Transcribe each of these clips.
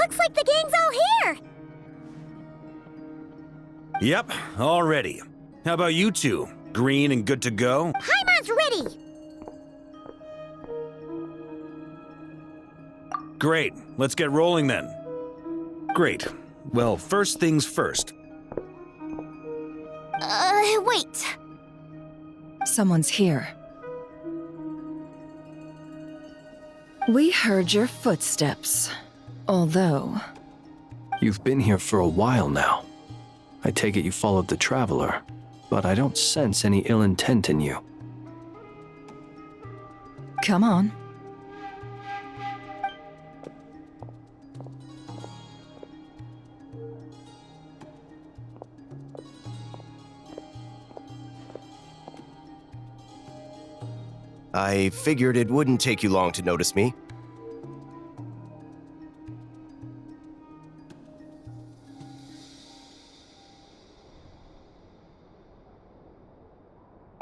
Looks like the gang's all here! Yep, all ready. How about you two? Green and good to go? Paimon's ready! Great, let's get rolling then. Great. Well, first things first. Wait. Someone's here. We heard your footsteps. Although... You've been here for a while now. I take it you followed the Traveler, but I don't sense any ill intent in you. Come on. I figured it wouldn't take you long to notice me.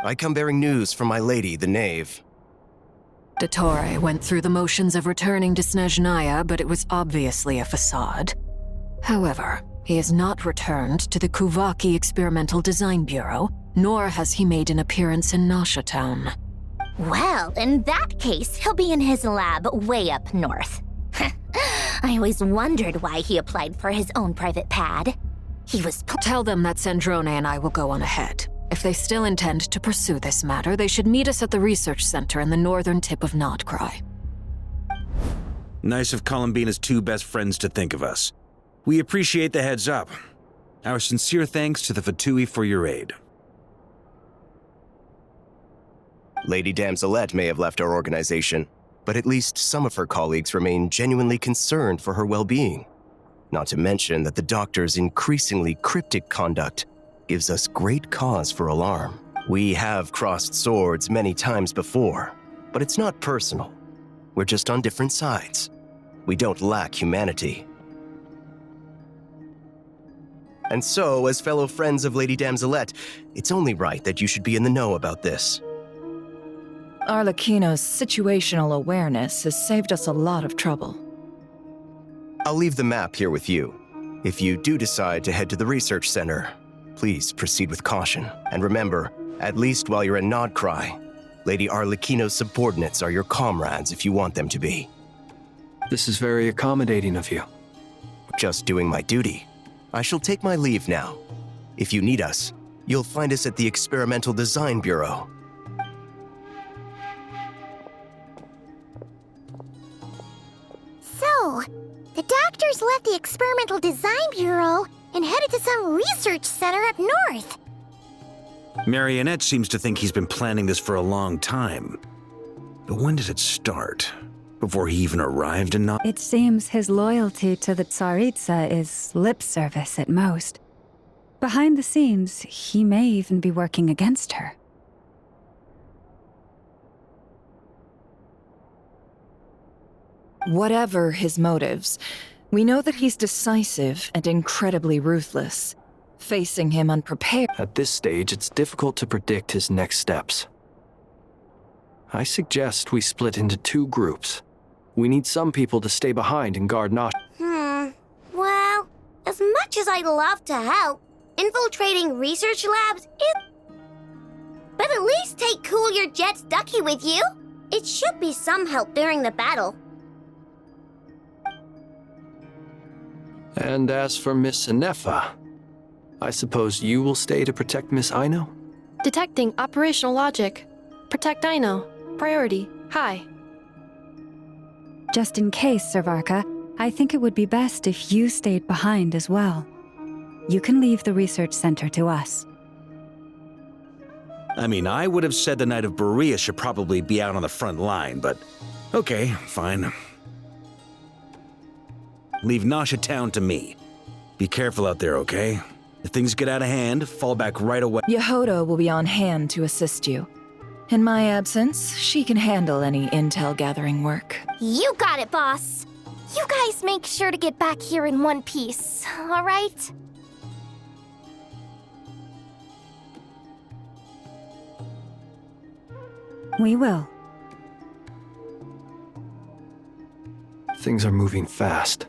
I come bearing news from my lady, the Knave. Dottore went through the motions of returning to Snezhnaya, but it was obviously a facade. However, he has not returned to the Kuvaki Experimental Design Bureau, nor has he made an appearance in Nasha Town. Well, in that case, he'll be in his lab way up north. I always wondered why he applied for his own private pad. He was... Tell them that Sandrone and I will go on ahead. If they still intend to pursue this matter, they should meet us at the research center in the northern tip of Notcry. Nice of Columbina's two best friends to think of us. We appreciate the heads up. Our sincere thanks to the Fatui for your aid. Lady Damselette may have left our organization, but at least some of her colleagues remain genuinely concerned for her well-being. Not to mention that the Doctor's increasingly cryptic conduct gives us great cause for alarm. We have crossed swords many times before, but it's not personal. We're just on different sides. We don't lack humanity. And so, as fellow friends of Lady Damselette, it's only right that you should be in the know about this. Arlecchino's situational awareness has saved us a lot of trouble. I'll leave the map here with you. If you do decide to head to the research center, please proceed with caution. And remember, at least while you're in Nodcry, Lady Arlecchino's subordinates are your comrades if you want them to be. This is very accommodating of you. Just doing my duty. I shall take my leave now. If you need us, you'll find us at the Experimental Design Bureau. So, the Doctors left the Experimental Design Bureau and headed to some research center up north. Marionette seems to think he's been planning this for a long time. But when did it start? Before he even arrived in It seems his loyalty to the Tsaritsa is lip service at most. Behind the scenes, he may even be working against her. Whatever his motives, we know that he's decisive and incredibly ruthless. Facing him unprepared. At this stage, it's difficult to predict his next steps. I suggest we split into 2 groups. We need some people to stay behind and guard Nosh. Well, as much as I'd love to help, infiltrating research labs is... But at least take Cool Your Jet's Ducky with you. It should be some help during the battle. And as for Miss Inefa, I suppose you will stay to protect Miss Aino? Detecting operational logic. Protect Aino. Priority. High. Just in case, Servarka, I think it would be best if you stayed behind as well. You can leave the research center to us. I mean, I would have said the Knight of Berea should probably be out on the front line, but okay, fine. Leave Nasha Town to me. Be careful out there, okay? If things get out of hand, fall back right away. Yehoda will be on hand to assist you. In my absence, she can handle any intel gathering work. You got it, boss. You guys make sure to get back here in one piece, all right? We will. Things are moving fast.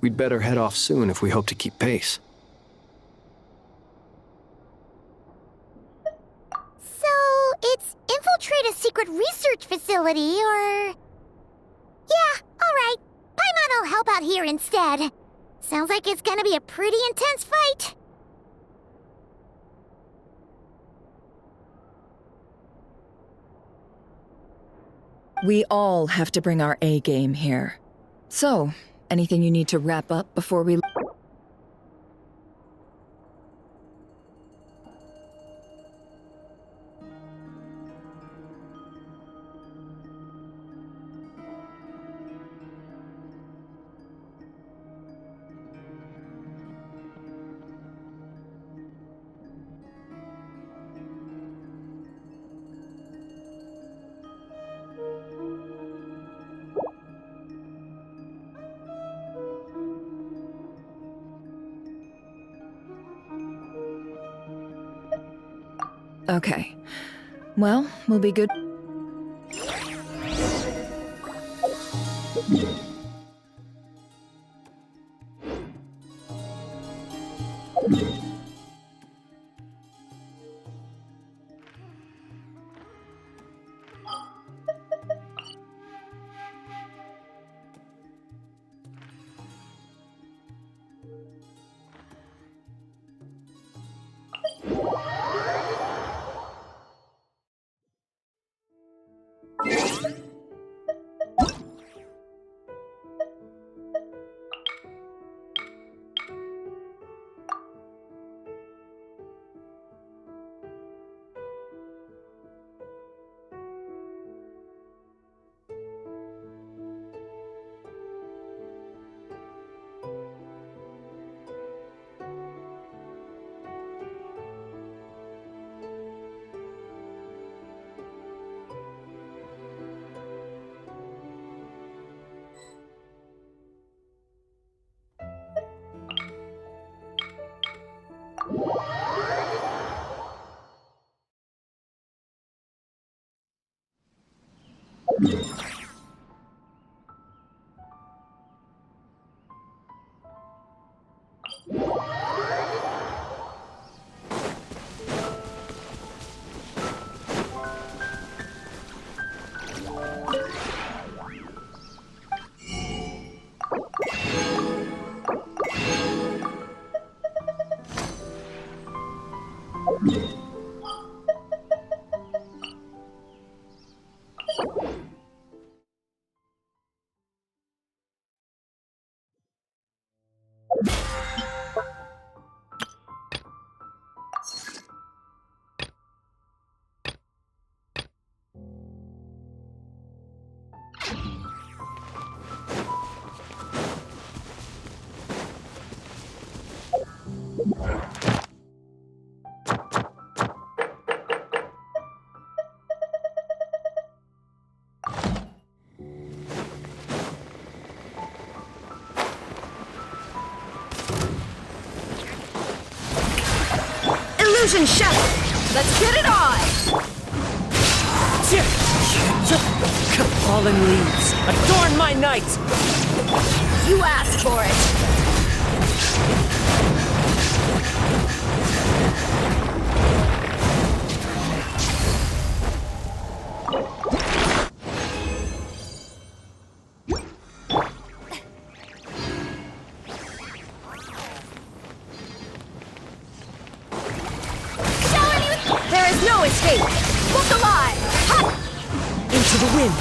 We'd better head off soon if we hope to keep pace. So, it's infiltrate a secret research facility, or... Yeah, alright. Paimon will help out here instead. Sounds like it's gonna be a pretty intense fight. We all have to bring our A game here. So, anything you need to wrap up before we... Okay. Well, we'll be good. Illusion shatter! Let's get it on! Fallen leaves, adorn my night! You asked for it! There is no escape! Look alive! Ha! Into the wind!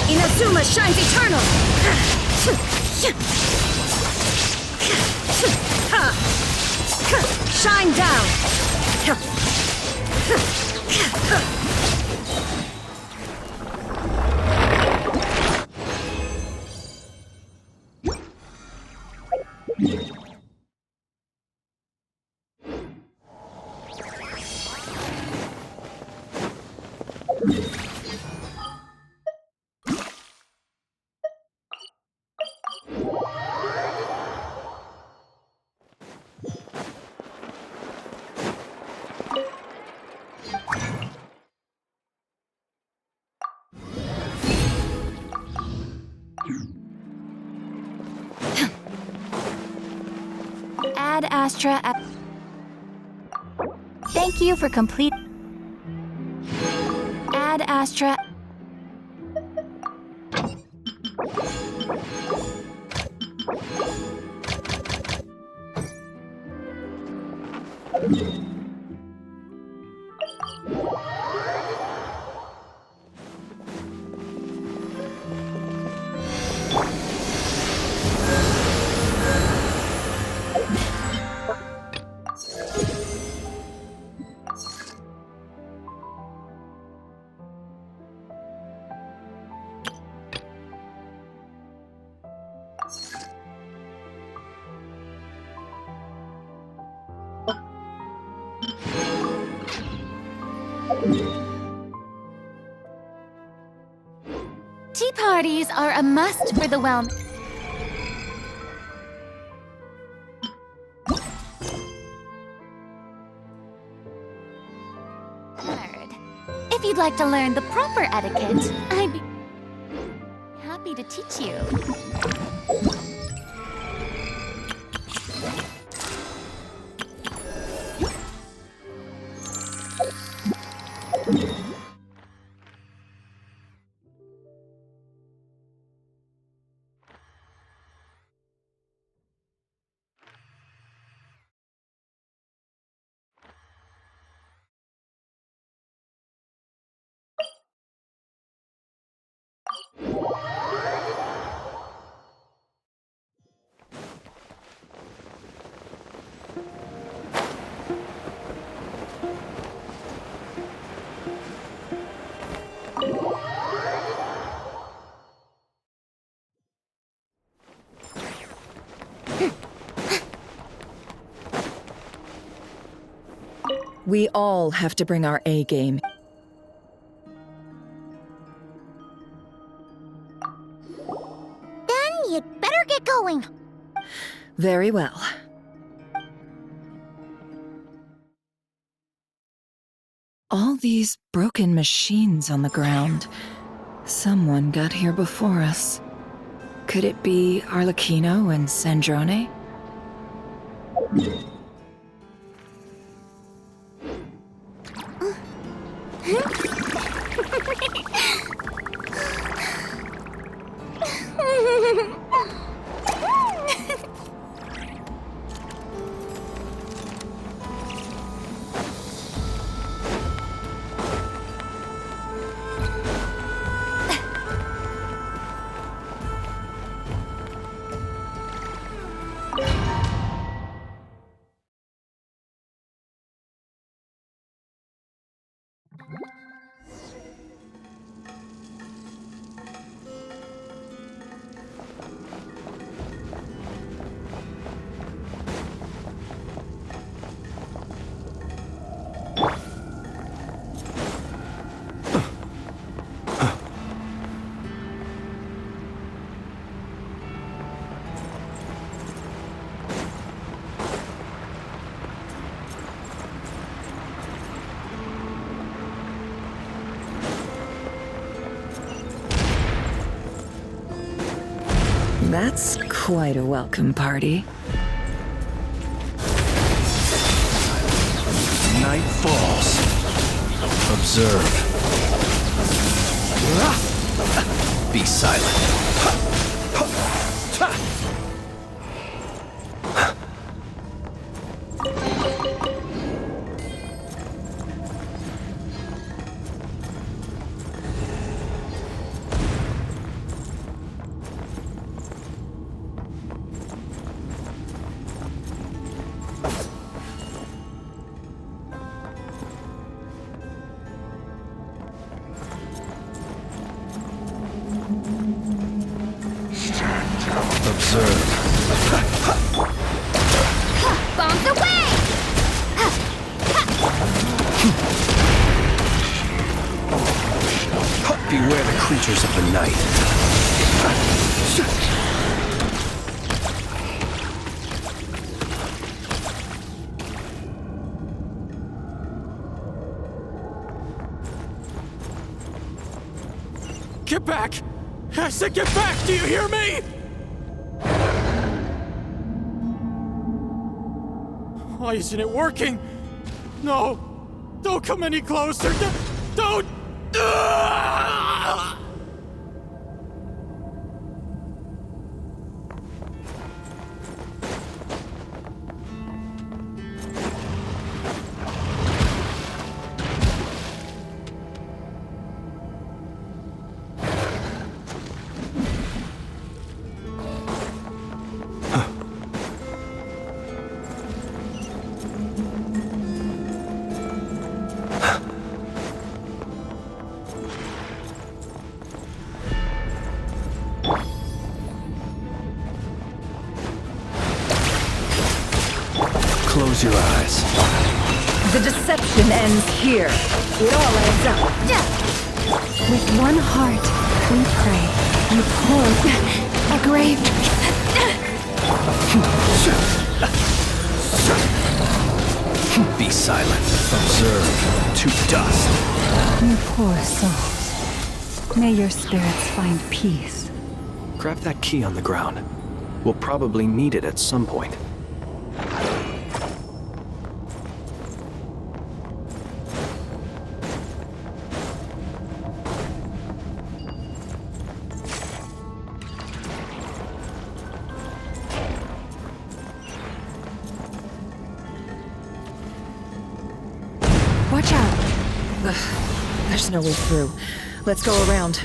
Inazuma shines eternal! Shine down! Ad Astra. Thank you for complete. Ad Astra. Tea parties are a must for the well. If you'd like to learn the proper etiquette, I'd be happy to teach you. We all have to bring our A game. Then you'd better get going. Very well. All these broken machines on the ground. Someone got here before us. Could it be Arlecchino and Sandrone? That's quite a welcome party. Night falls. Observe. Be silent. Observe. Bombs away! Beware the creatures of the night. Get back! I said get back! Do you hear me? Why isn't it working? No! Don't come any closer! Don't! Ah! Close your eyes. The deception ends here. It all adds up. With one heart, we pray. You pour a grave. Be silent. Observe. To dust. You poor souls. May your spirits find peace. Grab that key on the ground. We'll probably need it at some point. Watch out. There's no way through. Let's go around.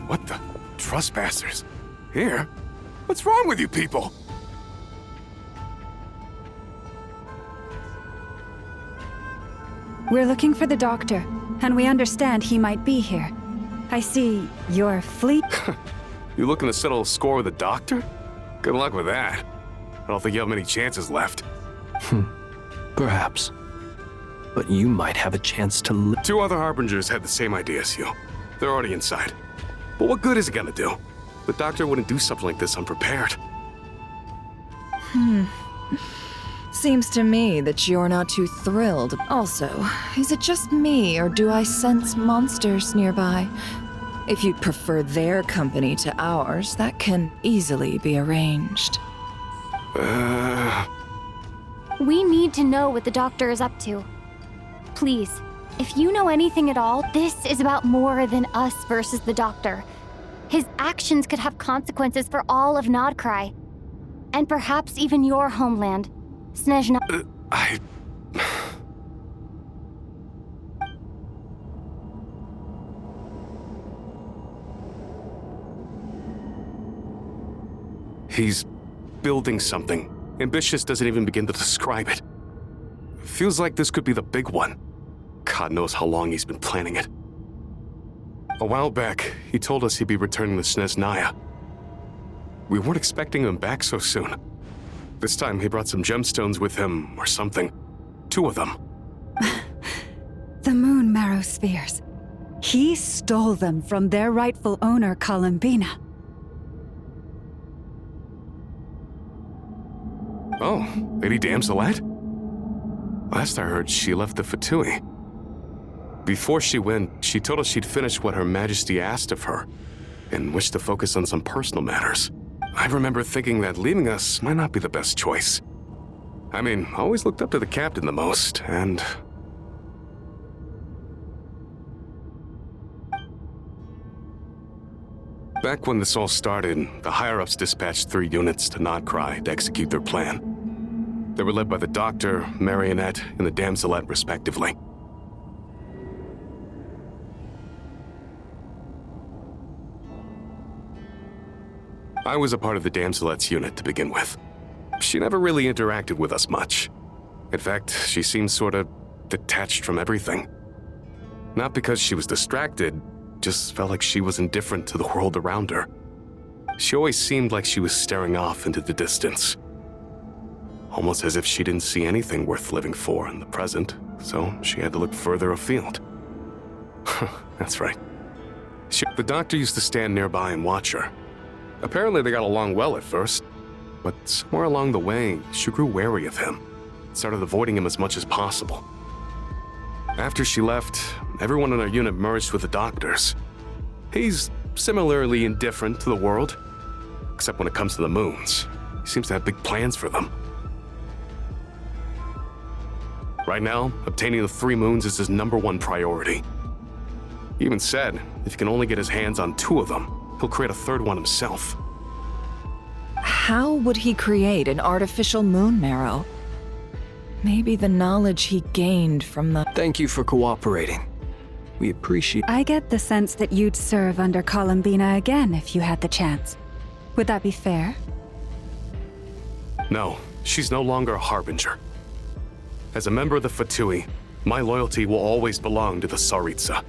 What the? Trespassers? Here? What's wrong with you people? We're looking for the doctor, and we understand he might be here. I see your fleet. You looking to settle a score with the doctor? Good luck with that. I don't think you have many chances left. Perhaps. But you might have a chance to live. 2 other Harbingers had the same idea as you. They're already inside. But what good is it gonna do? The doctor wouldn't do something like this unprepared. Seems to me that you're not too thrilled. Also, is it just me, or do I sense monsters nearby? If you'd prefer their company to ours, that can easily be arranged. We need to know what the doctor is up to. Please, if you know anything at all, this is about more than us versus the doctor. His actions could have consequences for all of Nodcry. And perhaps even your homeland, Snezhna. He's building something. Ambitious doesn't even begin to describe it. Feels like this could be the big one. God knows how long he's been planning it. A while back, he told us he'd be returning to Snezhnaya. We weren't expecting him back so soon. This time he brought some gemstones with him, or something. 2 of them. The moon marrow spheres. He stole them from their rightful owner, Columbina. Oh, Lady Damselette? Last I heard, she left the Fatui. Before she went, she told us she'd finish what Her Majesty asked of her, and wished to focus on some personal matters. I remember thinking that leaving us might not be the best choice. I mean, I always looked up to the captain the most, and... Back when this all started, the higher-ups dispatched 3 units to Nodcry to execute their plan. They were led by the Doctor, Marionette, and the Damselette, respectively. I was a part of the Damselette's unit to begin with. She never really interacted with us much. In fact, she seemed sort of detached from everything. Not because she was distracted, just felt like she was indifferent to the world around her. She always seemed like she was staring off into the distance. Almost as if she didn't see anything worth living for in the present, so she had to look further afield. That's right. The Doctor used to stand nearby and watch her. Apparently they got along well at first, but somewhere along the way, she grew wary of him, started avoiding him as much as possible. After she left, everyone in our unit merged with the Doctor's. He's similarly indifferent to the world, except when it comes to the moons. He seems to have big plans for them. Right now, obtaining the 3 moons is his #1 priority. He even said if he can only get his hands on 2 of them, he'll create a 3rd one himself. How would he create an artificial moon marrow? Maybe the knowledge he gained from the... Thank you for cooperating. We appreciate... I get the sense that you'd serve under Columbina again if you had the chance. Would that be fair? No, she's no longer a harbinger. As a member of the Fatui, my loyalty will always belong to the Tsaritsa.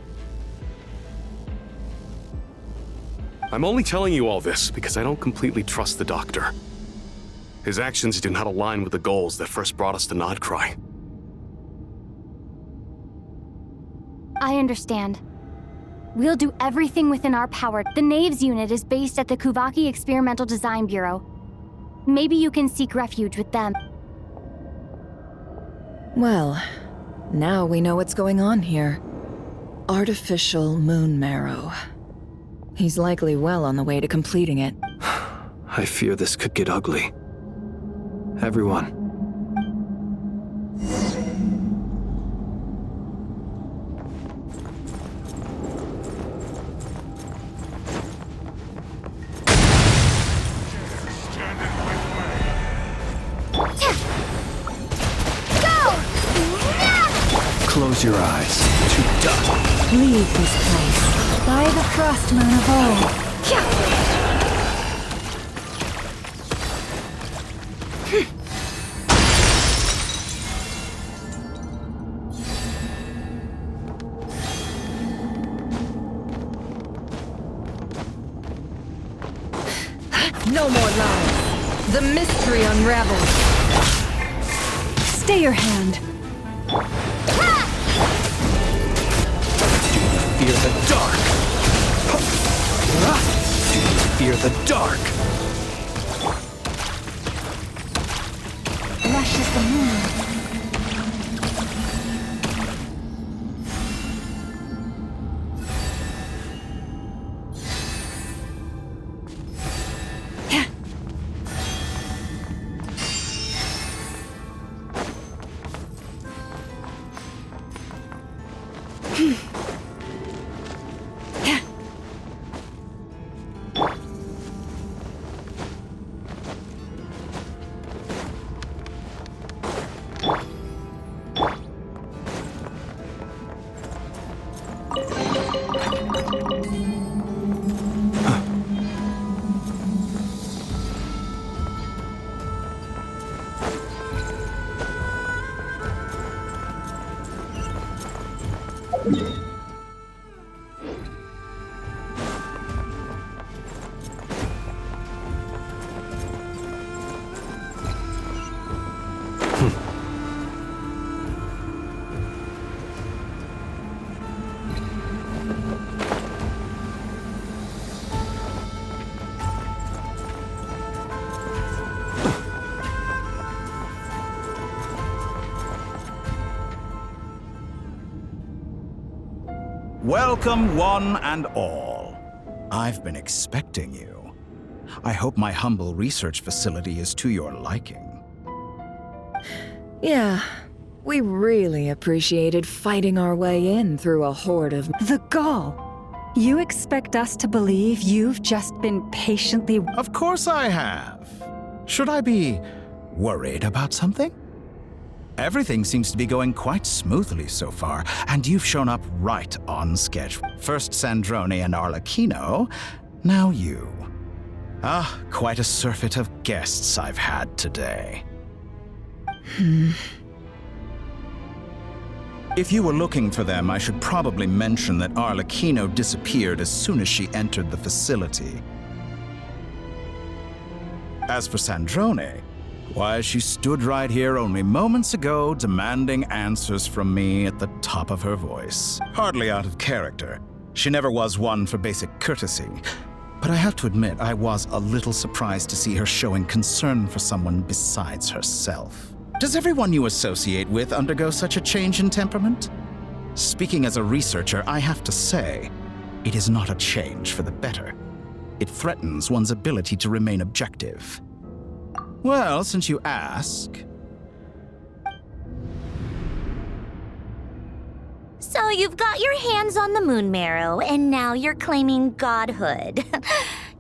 I'm only telling you all this because I don't completely trust the Doctor. His actions do not align with the goals that first brought us to Nodcry. I understand. We'll do everything within our power. The Knaves unit is based at the Kuvaki Experimental Design Bureau. Maybe you can seek refuge with them. Well, now we know what's going on here. Artificial moon marrow. He's likely well on the way to completing it. I fear this could get ugly. Everyone. Close your eyes. To dust. Leave this place. By the frost moon of old. No more lies. The mystery unravels. Stay your hand. Do you fear the dark? Do you fear the dark? Lush as the moon. Welcome, one and all. I've been expecting you. I hope my humble research facility is to your liking. Yeah, we really appreciated fighting our way in through a horde of... The gall! You expect us to believe you've just been patiently... Of course I have. Should I be worried about something? Everything seems to be going quite smoothly so far, and you've shown up right on schedule. First Sandrone and Arlecchino, now you. Ah, quite a surfeit of guests I've had today. If you were looking for them, I should probably mention that Arlecchino disappeared as soon as she entered the facility. As for Sandrone, why, she stood right here only moments ago demanding answers from me at the top of her voice. Hardly out of character. She never was one for basic courtesy. But I have to admit, I was a little surprised to see her showing concern for someone besides herself. Does everyone you associate with undergo such a change in temperament? Speaking as a researcher, I have to say, it is not a change for the better. It threatens one's ability to remain objective. Well, since you ask... So you've got your hands on the moon marrow, and now you're claiming godhood.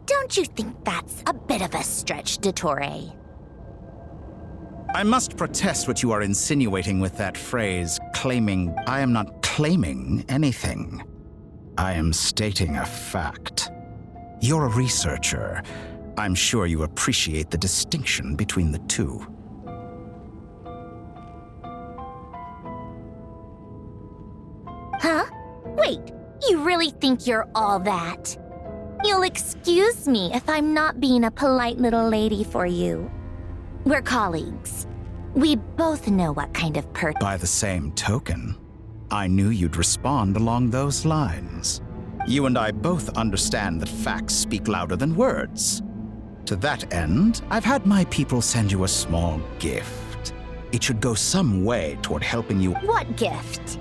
Don't you think that's a bit of a stretch, Dottore? I must protest what you are insinuating with that phrase, claiming. I am not claiming anything. I am stating a fact. You're a researcher. I'm sure you appreciate the distinction between the two. Huh? Wait, you really think you're all that? You'll excuse me if I'm not being a polite little lady for you. We're colleagues. We both know what kind of person. By the same token, I knew you'd respond along those lines. You and I both understand that facts speak louder than words. To that end, I've had my people send you a small gift. It should go some way toward helping you. What gift?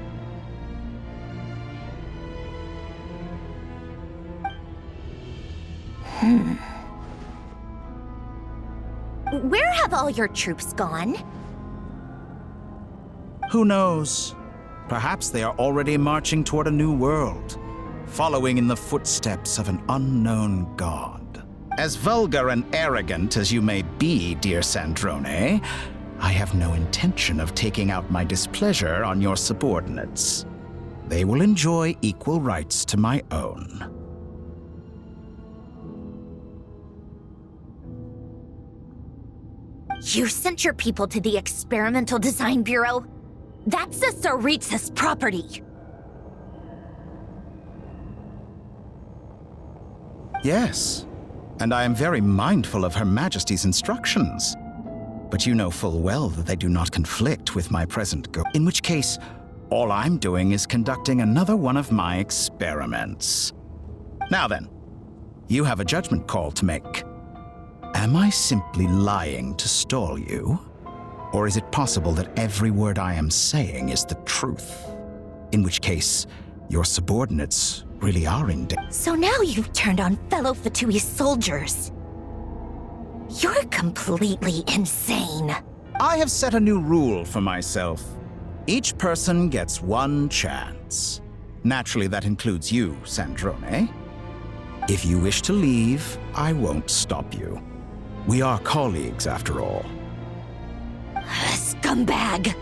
Where have all your troops gone? Who knows? Perhaps they are already marching toward a new world, following in the footsteps of an unknown god. As vulgar and arrogant as you may be, dear Sandrone, I have no intention of taking out my displeasure on your subordinates. They will enjoy equal rights to my own. You sent your people to the Experimental Design Bureau? That's the Tsaritsa's property. Yes, and I am very mindful of Her Majesty's instructions. But you know full well that they do not conflict with my present goal. In which case, all I'm doing is conducting another one of my experiments. Now then, you have a judgment call to make. Am I simply lying to stall you? Or is it possible that every word I am saying is the truth? In which case, your subordinates really are in danger. So now you've turned on fellow Fatui soldiers. You're completely insane. I have set a new rule for myself. Each person gets one chance. Naturally, that includes you, Sandrone. If you wish to leave, I won't stop you. We are colleagues, after all. Scumbag!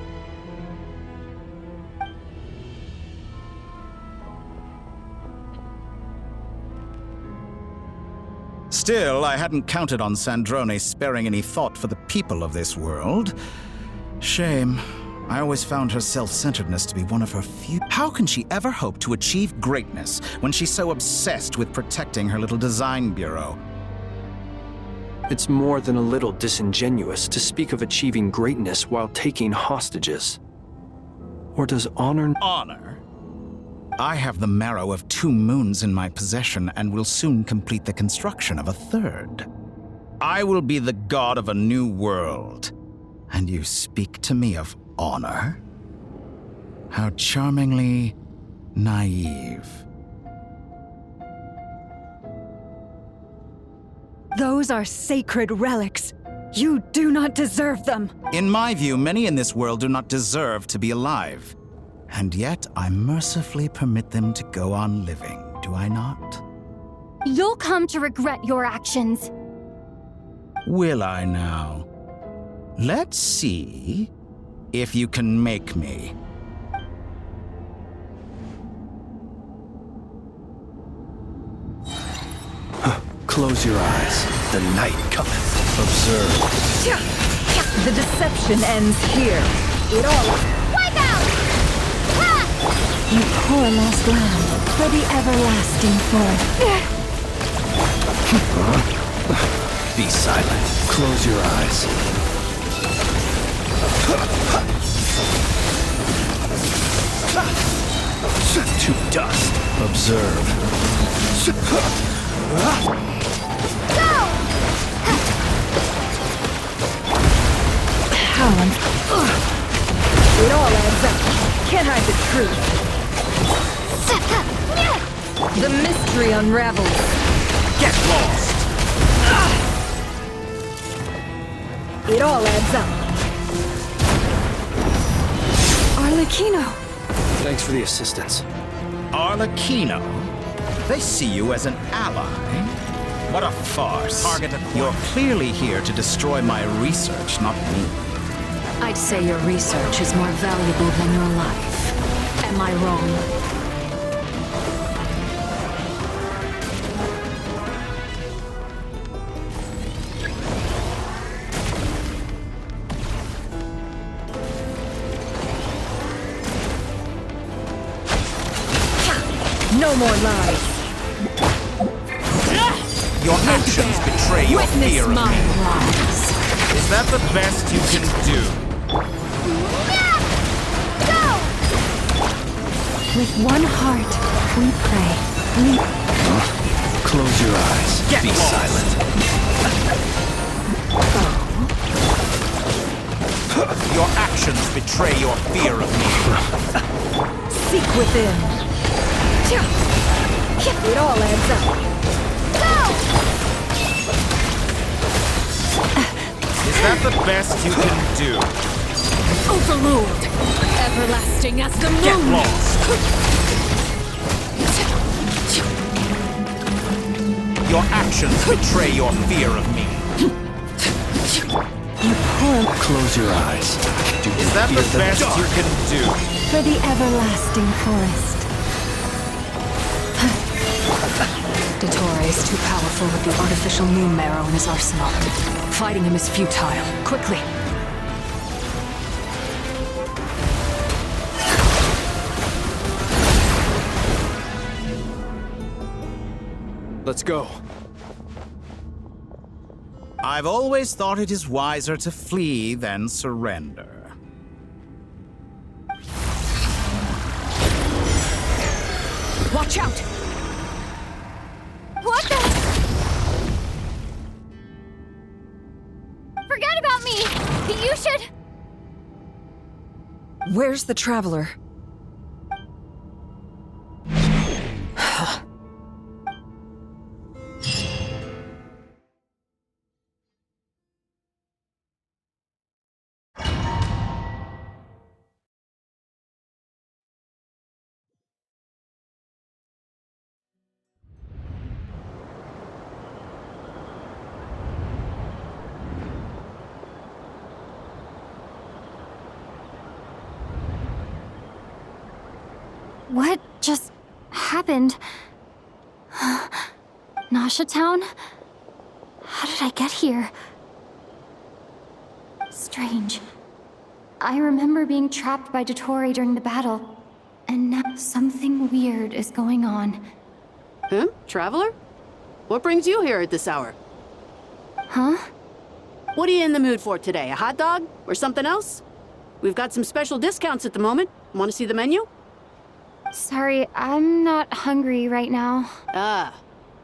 Still, I hadn't counted on Sandrone sparing any thought for the people of this world. Shame. I always found her self-centeredness to be one of her few. How can she ever hope to achieve greatness when she's so obsessed with protecting her little design bureau? It's more than a little disingenuous to speak of achieving greatness while taking hostages. Or does honor... Honor? I have the marrow of 2 moons in my possession and will soon complete the construction of a 3rd. I will be the god of a new world. And you speak to me of honor? How charmingly naive. Those are sacred relics. You do not deserve them. In my view, many in this world do not deserve to be alive. And yet, I mercifully permit them to go on living, do I not? You'll come to regret your actions. Will I now? Let's see if you can make me. Close your eyes. The night cometh. Observe. The deception ends here. It all... Wipe out! Ha! You poor lost land for the everlasting forest. Be silent. Close your eyes. To dust. Observe. Talon. It all adds up. Can't hide the truth. The mystery unravels. Get lost! It all adds up. Arlecchino. Thanks for the assistance. Arlecchino? They see you as an ally? What a farce. Target acquired. You're clearly here to destroy my research, not me. I'd say your research is more valuable than your life. Am I wrong? No more lies. Your actions betray your fear of me. Lies. Is that the best you can do? With one heart, we pray. Close your eyes. Get Be lost. silent. Your actions betray your fear of me. Seek within. It all adds up. Is that the best you can do? Overlord, everlasting as the moon. Get lost. Your actions betray your fear of me. You poor... Close your eyes. Do you Is that fear the best dark? you can do? For the everlasting forest. Dottore is too powerful with the artificial moon marrow in his arsenal. Fighting him is futile. Quickly. Let's go. I've always thought it is wiser to flee than surrender. Watch out! What the? Forget about me! You should... Where's the traveler? What just happened? Nasha Town? How did I get here? Strange. I remember being trapped by Dottore during the battle, and now something weird is going on. Huh? Traveler? What brings you here at this hour? Huh? What are you in the mood for today? A hot dog? Or something else? We've got some special discounts at the moment. Want to see the menu? Sorry, I'm not hungry right now. Ah.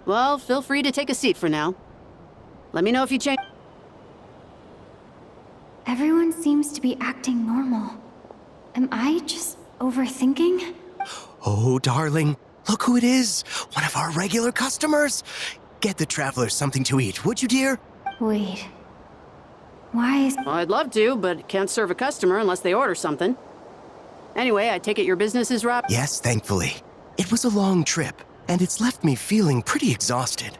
Well, feel free to take a seat for now. Let me know if you change. Everyone seems to be acting normal. Am I just overthinking? Oh, darling, look who it is. One of our regular customers. Get the travelers something to eat, would you, dear? Wait. Why is... Well, I'd love to, but can't serve a customer unless they order something. Anyway, I take it your business is wrapped? Yes, thankfully. It was a long trip, and it's left me feeling pretty exhausted.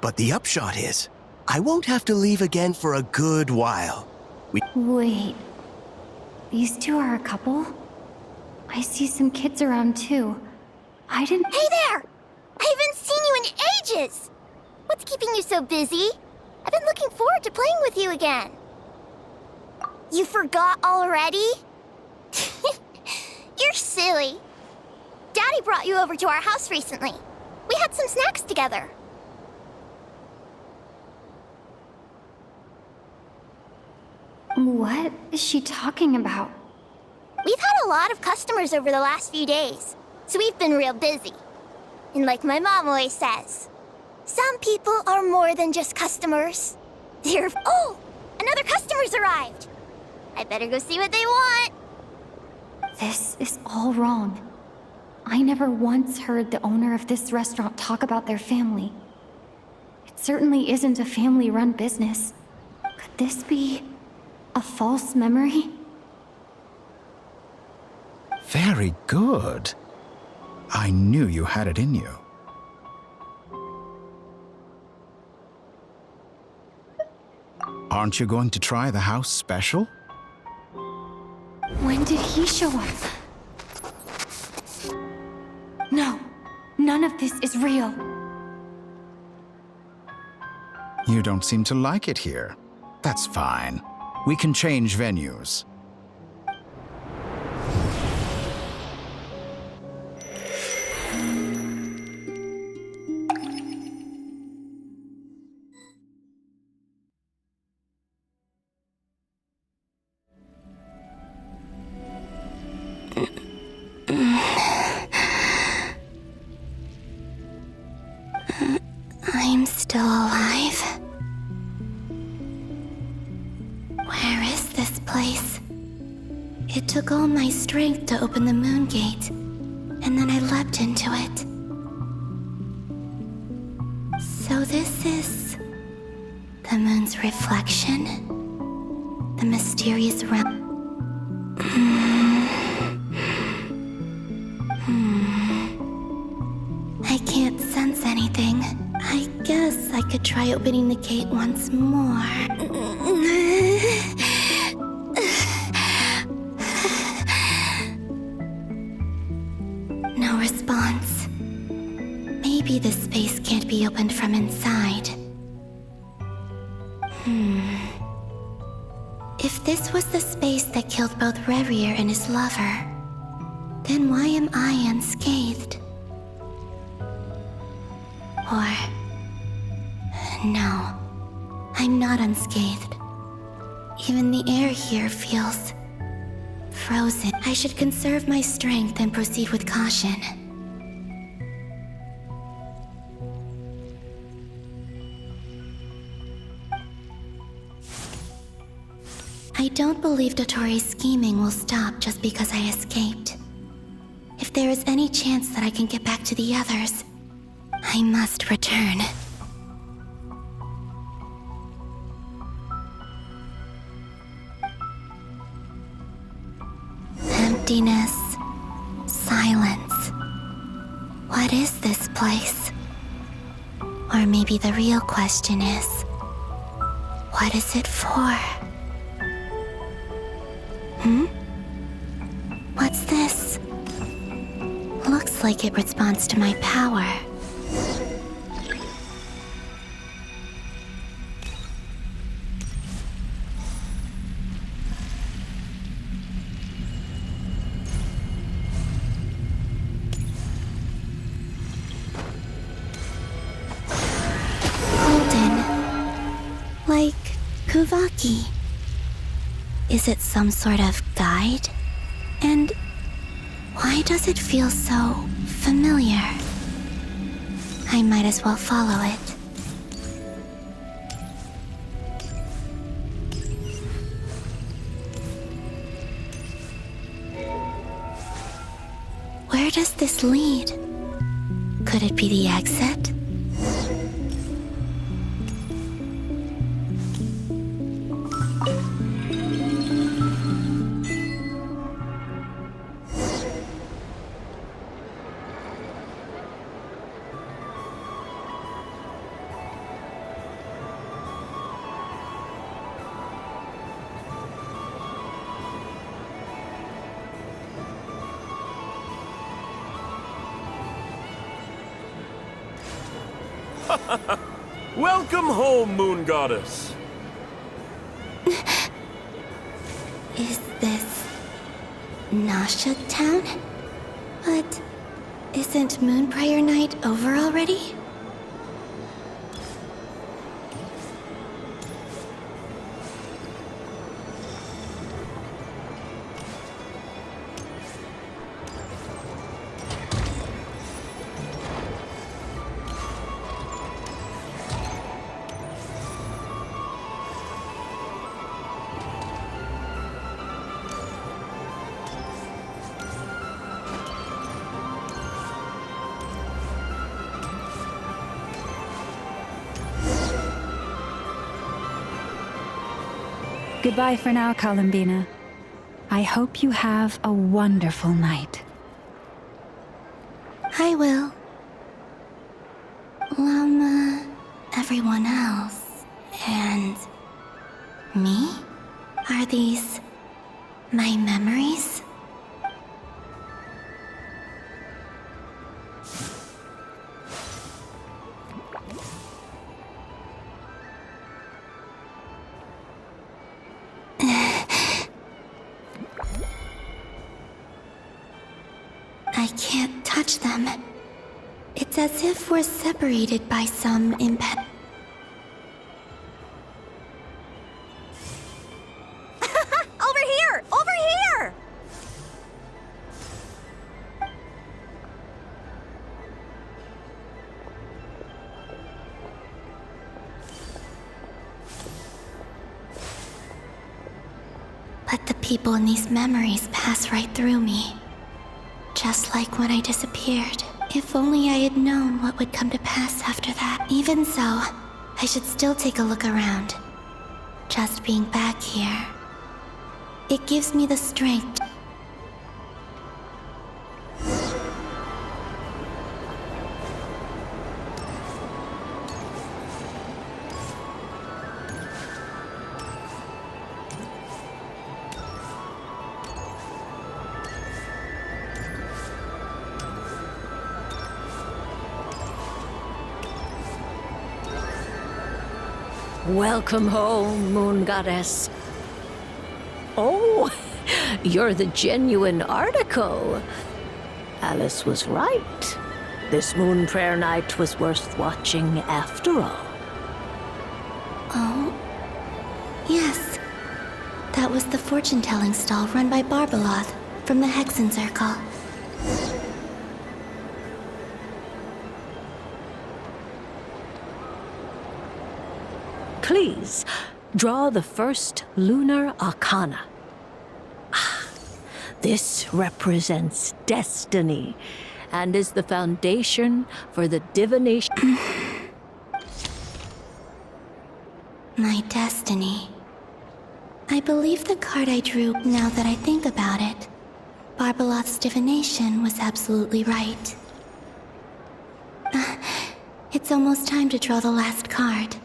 But the upshot is, I won't have to leave again for a good while. Wait. These two are a couple? I see some kids around too. I didn't... Hey there! I haven't seen you in ages! What's keeping you so busy? I've been looking forward to playing with you again. You forgot already? You're silly. Daddy brought you over to our house recently. We had some snacks together. What is she talking about? We've had a lot of customers over the last few days, so we've been real busy. And like my mom always says, some people are more than just customers. They're... Oh! Another customer's arrived! I better go see what they want. This is all wrong. I never once heard the owner of this restaurant talk about their family. It certainly isn't a family-run business. Could this be a false memory? Very good. I knew you had it in you. Aren't you going to try the house special? When did he show up? No, none of this is real. You don't seem to like it here. That's fine. We can change venues. I'm still alive. Where is this place? It took all my strength to open the moon gate, and then I leapt into it. So this is the moon's reflection? The mysterious realm? I can't sense anything. I guess I could try opening the gate once more. No response. Maybe this space can't be opened from inside. If this was the space that killed both Revier and his lover, then why am I unscathed? Or... no, I'm not unscathed. Even the air here feels... frozen. I should conserve my strength and proceed with caution. I don't believe Dottoro's scheming will stop just because I escaped. If there is any chance that I can get back to the others, I must return. Emptiness. Silence. What is this place? Or maybe the real question is, what is it for? What's this? Looks like it responds to my power. Like Kuvaki. Is it some sort of guide? And why does it feel so familiar? I might as well follow it. Where Where does this lead? Could it be the exit? Welcome home, Moon Goddess. Is this Nasha Town? But isn't Moon Prayer Night over already? Goodbye for now, Columbina. I hope you have a wonderful night. I will. Everyone else. And me? Are these my memories? I can't touch them. It's as if we're separated by some impediment. Over here! Over here! But the people in these memories pass right through me. Just like when I disappeared. If only I had known what would come to pass after that. Even so, I should still take a look around. Just being back here. It gives me the strength. Welcome home, Moon Goddess. Oh, you're the genuine article. Alice was right. This Moon Prayer Night was worth watching after all. Oh, yes. That was the fortune-telling stall run by Barbeloth from the Hexen Circle. Please, draw the first lunar arcana. This represents destiny and is the foundation for the divination. My destiny. I believe the card I drew, now that I think about it, Barbeloth's divination was absolutely right. It's almost time to draw the last card.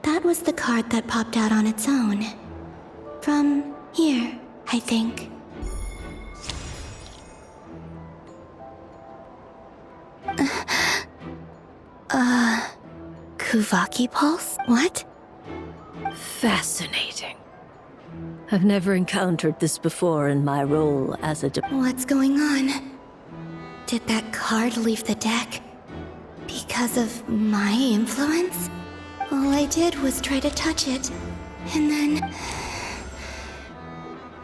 That was the card that popped out on its own. From here, I think. Kuvaki Pulse? What? Fascinating. I've never encountered this before in my role as a What's going on? Did that card leave the deck? Because of my influence? All I did was try to touch it, and then...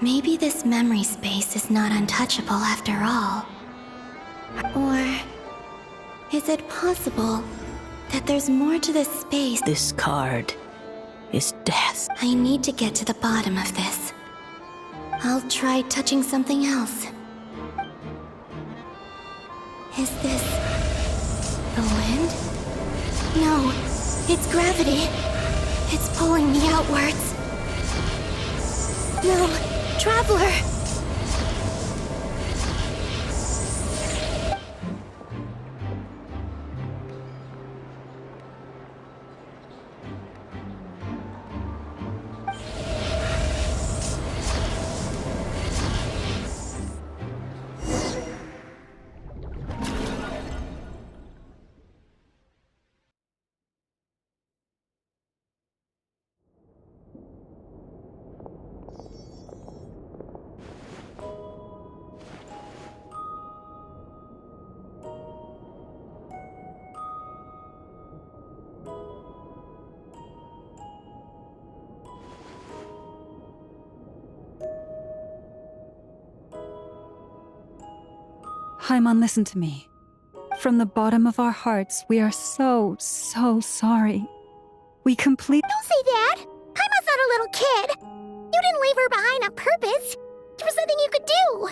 Maybe this memory space is not untouchable after all. Or... is it possible that there's more to this space? This card is death. I need to get to the bottom of this. I'll try touching something else. Is this the wind? No, it's gravity. It's pulling me outwards. No, Traveler! Paimon, listen to me. From the bottom of our hearts, we are so sorry. We complete— Don't say that! Paimon's not a little kid! You didn't leave her behind on purpose! There was nothing you could do!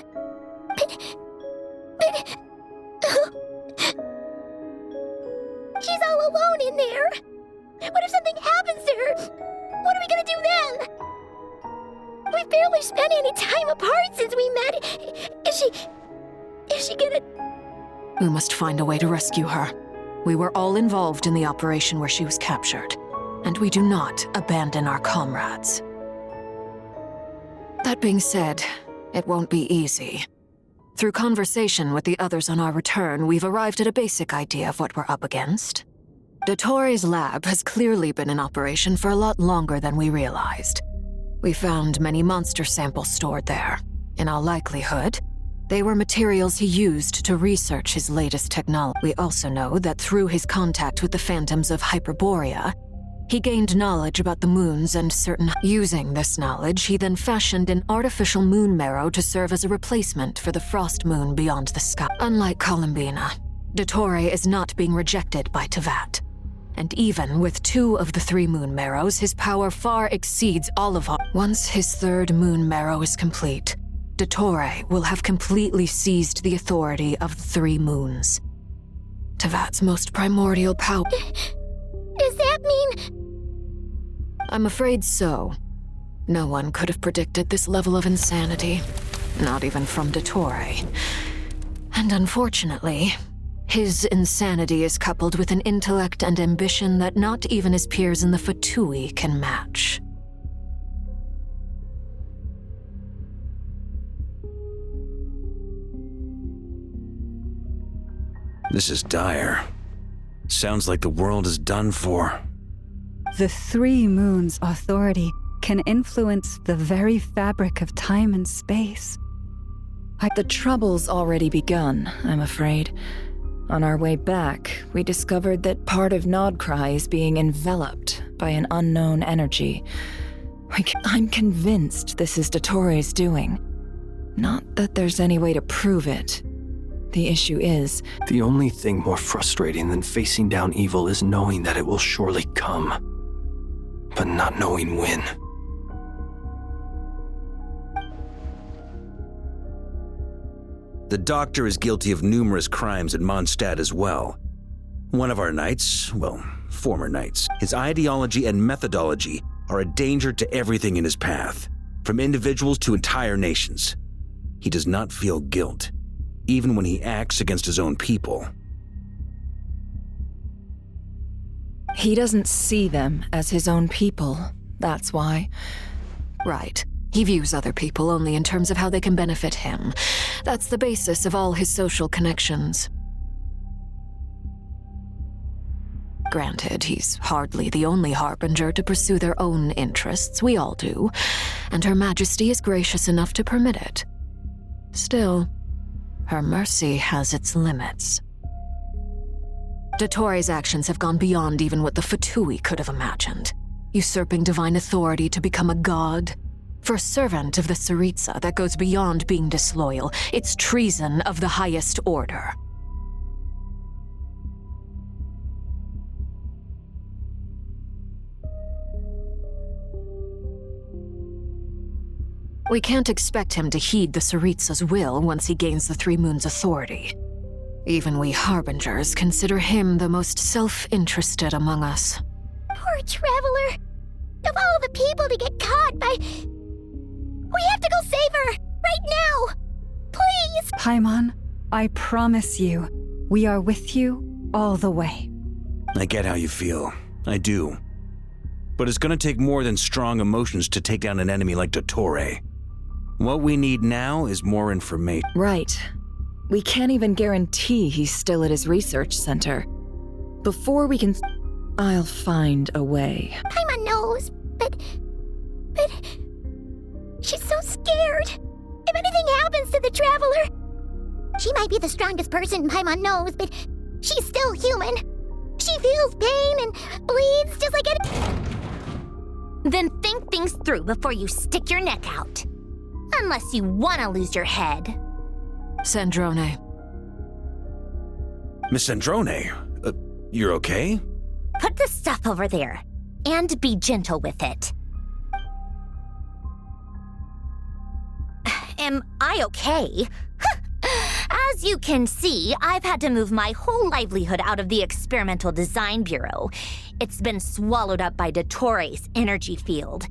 She's all alone in there! What if something happens to her? What are we gonna do then? We've barely spent any time apart since we met. Is she gonna— We must find a way to rescue her. We were all involved in the operation where she was captured, and we do not abandon our comrades. That being said, it won't be easy. Through conversation with the others on our return, we've arrived at a basic idea of what we're up against. Dottore's lab has clearly been in operation for a lot longer than we realized. We found many monster samples stored there. In all likelihood, they were materials he used to research his latest technology. We also know that through his contact with the phantoms of Hyperborea, he gained knowledge about the moons and certain— Using this knowledge, he then fashioned an artificial moon marrow to serve as a replacement for the frost moon beyond the sky. Unlike Columbina, Dottore is not being rejected by Tevat. And even with 2 of the 3 moon marrows, his power far exceeds all of our— Once his 3rd moon marrow is complete, Dottore will have completely seized the authority of the 3 moons. Tevat's most primordial power— Does that mean— I'm afraid so. No one could have predicted this level of insanity. Not even from Dottore. And unfortunately, his insanity is coupled with an intellect and ambition that not even his peers in the Fatui can match. This is dire. Sounds like the world is done for. the 3 moons' authority can influence the very fabric of time and space. The trouble's already begun, I'm afraid. On our way back, we discovered that part of Nodcry is being enveloped by an unknown energy. I'm convinced this is Dottore's doing. Not that there's any way to prove it. The issue is— the only thing more frustrating than facing down evil is knowing that it will surely come, but not knowing when. The doctor is guilty of numerous crimes in Mondstadt as well. One of our knights, well, former knights, his ideology and methodology are a danger to everything in his path, from individuals to entire nations. He does not feel guilt, even when he acts against his own people. he doesn't see them as his own people, that's why. Right. He views other people only in terms of how they can benefit him. That's the basis of all his social connections. Granted, he's hardly the only harbinger to pursue their own interests. We all do, and Her Majesty is gracious enough to permit it. Still, her mercy has its limits. Dottore's actions have gone beyond even what the Fatui could have imagined. Usurping divine authority to become a god. For a servant of the Tsaritsa, that goes beyond being disloyal. It's treason of the highest order. We can't expect him to heed the Tsaritsa's will once he gains the Three Moons' authority. Even we Harbingers consider him the most self-interested among us. Poor Traveler. Of all the people to get caught by... We have to go save her! Right now! Please! Paimon, I promise you, we are with you all the way. I get how you feel. I do. But it's gonna take more than strong emotions to take down an enemy like Dottore. What we need now is more information. Right. We can't even guarantee he's still at his research center. Before we can... I'll find a way. Paimon knows, but... She's so scared. If anything happens to the Traveler... She might be the strongest person Paimon knows, but she's still human. She feels pain and bleeds just like any... Then think things through before you stick your neck out. Unless you want to lose your head. Sandrone. Miss Sandrone, you're okay? Put the stuff over there, and be gentle with it. Am I okay? As you can see, I've had to move my whole livelihood out of the Experimental Design Bureau. It's been swallowed up by Dottore's energy field.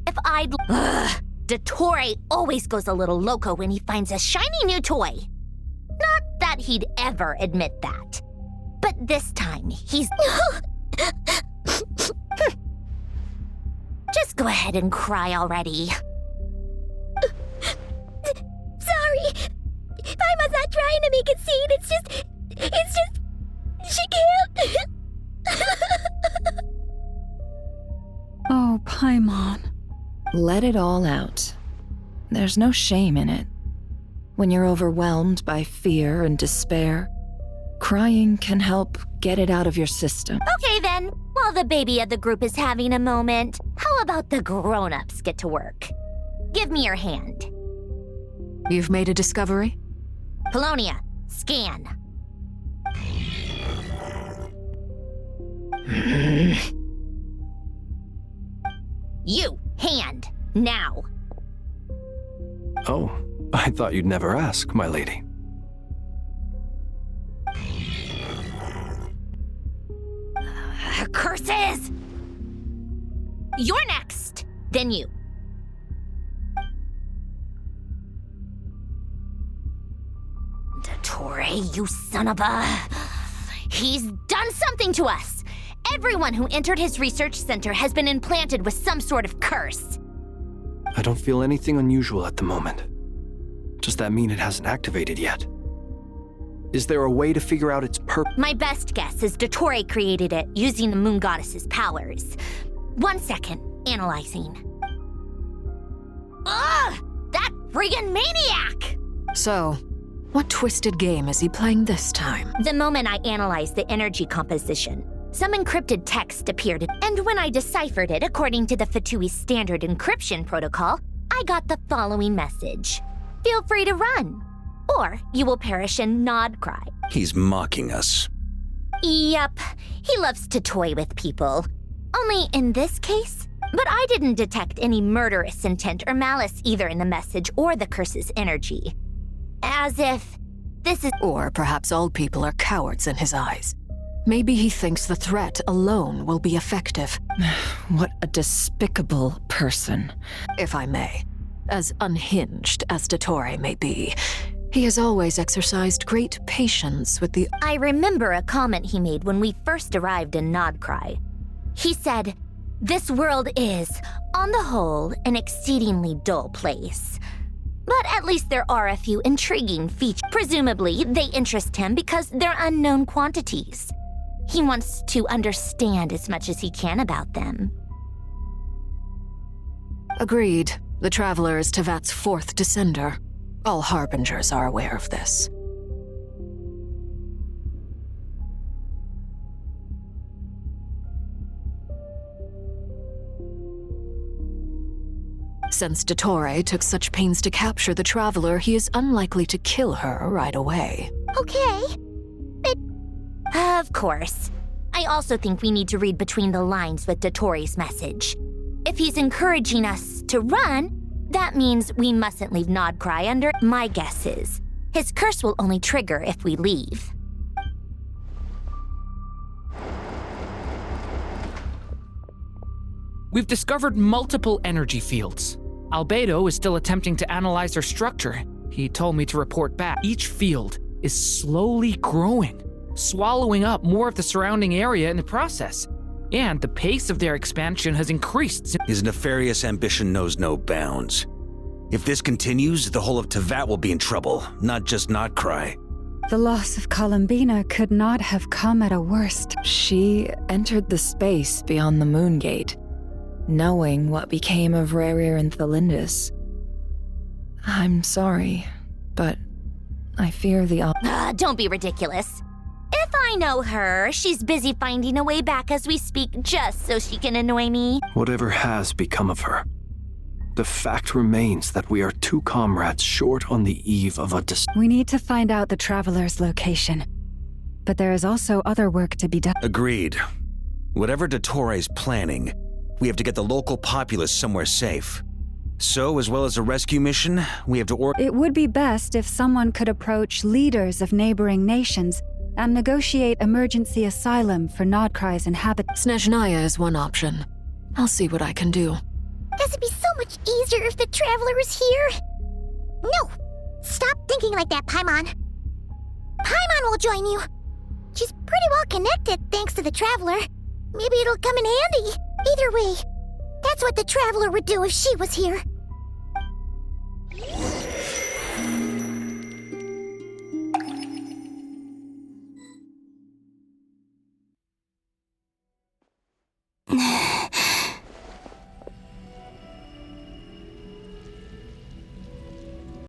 If I'd... Dottore always goes a little loco when he finds a shiny new toy. Not that he'd ever admit that. But this time, he's... Just go ahead and cry already. Sorry. Paimon's not trying to make it seem. It's just... She can't. Oh, Paimon. Let it all out. There's no shame in it. When you're overwhelmed by fear and despair, crying can help get it out of your system. Okay then, while the baby of the group is having a moment, how about the grown-ups get to work? Give me your hand. You've made a discovery? Polonia, scan. You, hand, now. Oh, I thought you'd never ask, my lady. Curses! You're next, then you. Dottore, you son of a... He's done something to us! Everyone who entered his research center has been implanted with some sort of curse. I don't feel anything unusual at the moment. Does that mean it hasn't activated yet? Is there a way to figure out its purpose? My best guess is Dottore created it using the Moon Goddess's powers. 1 second, analyzing. Ugh! That friggin' maniac! So, what twisted game is he playing this time? The moment I analyzed the energy composition, some encrypted text appeared, and when I deciphered it according to the Fatui standard encryption protocol, I got the following message. Feel free to run, or you will perish in nod cry. He's mocking us. Yep, he loves to toy with people. Only in this case, but I didn't detect any murderous intent or malice either in the message or the curse's energy. As if this is... Or perhaps all people are cowards in his eyes. Maybe he thinks the threat alone will be effective. What a despicable person. If I may. As unhinged as Dottore may be, he has always exercised great patience with the... I remember a comment he made when we first arrived in Nodcry. He said, "This world is, on the whole, an exceedingly dull place. But at least there are a few intriguing features. Presumably, they interest him because they're unknown quantities. He wants to understand as much as he can about them." Agreed. The Traveler is Tevat's 4th descender. All Harbingers are aware of this. Since Dottore took such pains to capture the Traveler, he is unlikely to kill her right away. Okay. Of course. I also think we need to read between the lines with Dottore's message. If he's encouraging us to run, That means we mustn't leave Nodcry under. My guess is his curse will only trigger if we leave. We've discovered multiple energy fields. Albedo is still attempting to analyze their structure. He told me to report back. Each field is slowly growing, swallowing up more of the surrounding area in the process. And the pace of their expansion has increased. His nefarious ambition knows no bounds. If this continues, the whole of Tevat will be in trouble, not just Notcry. The loss of Columbina could not have come at a worse time. She entered the space beyond the Moon Gate, knowing what became of Rerir and Thalindus. I'm sorry, but I fear the Don't be ridiculous. If I know her, she's busy finding a way back as we speak just so she can annoy me. Whatever has become of her, the fact remains that we are two comrades short on the eve of a We need to find out the Traveler's location. But there is also other work to be done. Agreed. Whatever Dottore planning, we have to get the local populace somewhere safe. So, as well as a rescue mission, we have to It would be best if someone could approach leaders of neighboring nations and negotiate emergency asylum for Nodcry's inhabitants. Snezhnaya is one option. I'll see what I can do. Guess it'd be so much easier if the Traveler was here. No! Stop thinking like that, Paimon. Paimon will join you. She's pretty well connected thanks to the Traveler. Maybe it'll come in handy. Either way, that's what the Traveler would do if she was here.